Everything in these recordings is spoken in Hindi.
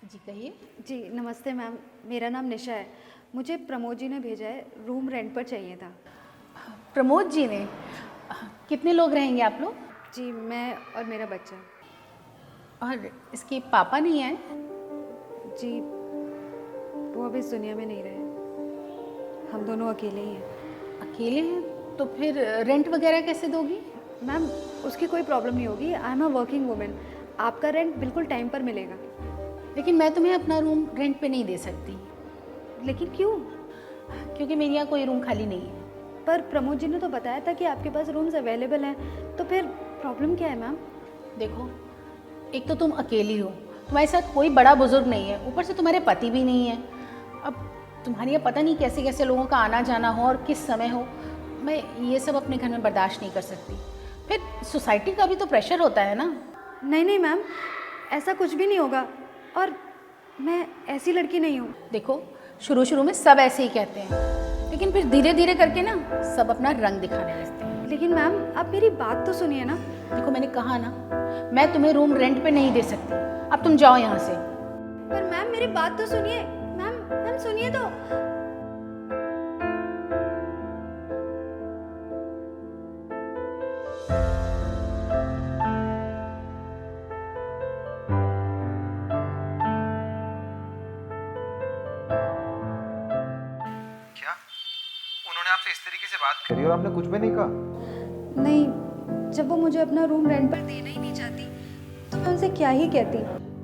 जी कहिए। जी नमस्ते मैम, मेरा नाम निशा है। मुझे प्रमोद जी ने भेजा है, रूम रेंट पर चाहिए था। प्रमोद जी ने? कितने लोग रहेंगे आप लोग? जी मैं और मेरा बच्चा। और इसके पापा नहीं आए? जी वो अभी इस दुनिया में नहीं रहे, हम दोनों अकेले ही हैं। अकेले हैं तो फिर रेंट वगैरह कैसे दोगी? मैम उसकी कोई प्रॉब्लम नहीं होगी, I am a working women. आपका रेंट बिल्कुल टाइम पर मिलेगा। लेकिन मैं तुम्हें अपना रूम रेंट पे नहीं दे सकती, लेकिन क्यों? क्योंकि मेरे यहाँ कोई रूम खाली नहीं है। पर प्रमोद जी ने तो बताया था कि आपके पास रूम्स अवेलेबल हैं, तो फिर प्रॉब्लम क्या है मैम? देखो, एक तो तुम अकेली हो, तुम्हारे साथ कोई बड़ा बुजुर्ग नहीं है, ऊपर से तुम्हारे पति भी नहीं है। अब तुम्हारे यहाँ पता नहीं कैसे कैसे लोगों का आना जाना हो और किस समय हो, मैं ये सब अपने घर में बर्दाश्त नहीं कर सकती। फिर सोसाइटी का भी तो प्रेशर होता है ना। नहीं नहीं मैम, ऐसा कुछ भी नहीं होगा, और मैं ऐसी लड़की नहीं हूँ। देखो, शुरू शुरू में सब ऐसे ही कहते हैं, लेकिन फिर धीरे धीरे करके ना सब अपना रंग दिखाने लगते हैं। लेकिन मैम आप मेरी बात तो सुनिए ना। देखो, मैंने कहा ना, मैं तुम्हें रूम रेंट पे नहीं दे सकती। अब तुम जाओ यहाँ से। पर मैम मेरी बात तो सुनिए। मैम मैम सुनिए तो। क्या उन्होंने आपसे इस तरीके से बात करी और आपने कुछ भी नहीं कहा? नहीं, जब वो मुझे अपना रूम रेंट पर देना ही नहीं चाहती तो मैं उनसे क्या ही कहती।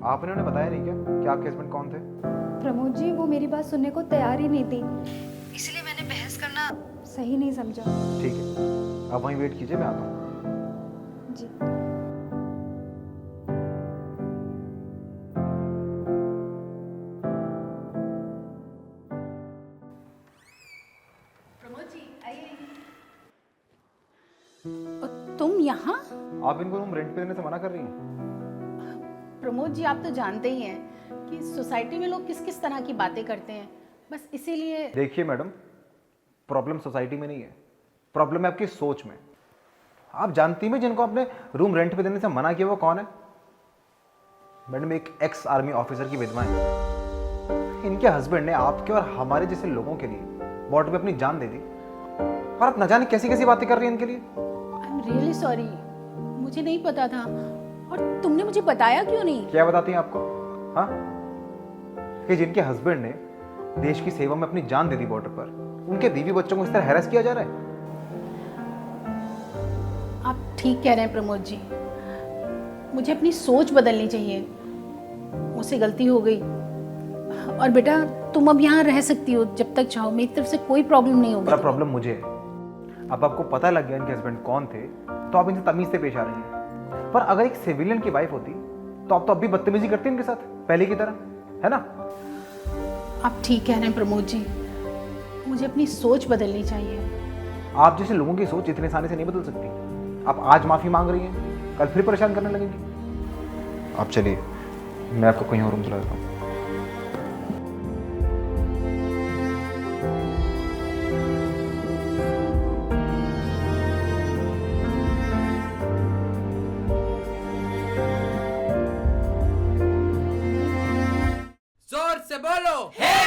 आपने उन्हें बताया नहीं क्या कि आपके हस्बैंड कौन थे? प्रमोद जी वो मेरी बात सुनने को तैयार ही नहीं थी, इसलिए मैंने बहस करना सही नहीं समझा। ठीक है, आप वहीं वेट कीजिए, मैं आता हूँ। जी प्रमोद जी आइए। तुम यहाँ? आप इनको रूम रेंट पे देने से मना कर रही हैं? प्रमोद जी, आप तो जानते ही हैं कि सोसाइटी में लोग किस किस तरह की बातें करते हैं, बस इसीलिए। देखिए मैडम, प्रॉब्लम सोसाइटी में नहीं है, प्रॉब्लम है आपकी सोच में। आप जानती हैं जिनको आपने रूम रेंट पे देने से मना किया वो कौन है? मैडम, एक एक्स आर्मी ऑफिसर की विधवा है। इनके हस्बैंड ने आपके और हमारे जैसे लोगों के लिए बॉर्डर पे अपनी जान दे दी, और आप न जाने कैसी कैसी बातें कर रही हैं इनके लिए। आई एम रियली सॉरी, मुझे नहीं पता था। और तुमने मुझे बताया क्यों नहीं? क्या बताती हैं आपको? हाँ, कि जिनके हस्बैंड ने देश की सेवा में अपनी जान दे दी बॉर्डर पर, उनके बीवी बच्चों को इस तरह हैरेस किया जा रहा है। आप ठीक कह रहे हैं प्रमोद जी, मुझे अपनी सोच बदलनी चाहिए। मुझसे गलती हो गई। और बेटा, तुम अब यहाँ रह सकती हो जब तक चाहो, मेरी तरफ से कोई प्रॉब्लम नहीं होगी। बड़ा प्रॉब्लम मुझे है। अब आपको पता लग गया इनके हस्बैंड कौन थे, तो आप इनसे तमीज से पेश आ रही हैं। पर अगर एक सिविलियन की वाइफ होती तो आप तो अब भी बदतमीजी करती इनके साथ, पहले की तरह, है ना? आप ठीक कह रहे हैं प्रमोद जी, मुझे अपनी सोच बदलनी चाहिए। आप जैसे लोगों की सोच इतने आसानी से नहीं बदल सकती। आप आज माफी मांग रही हैं, कल फिर परेशान करने लगेंगी। आप चलिए, मैं आपको कहीं और रूम दिला देता हूँ। जोर से बोलो हे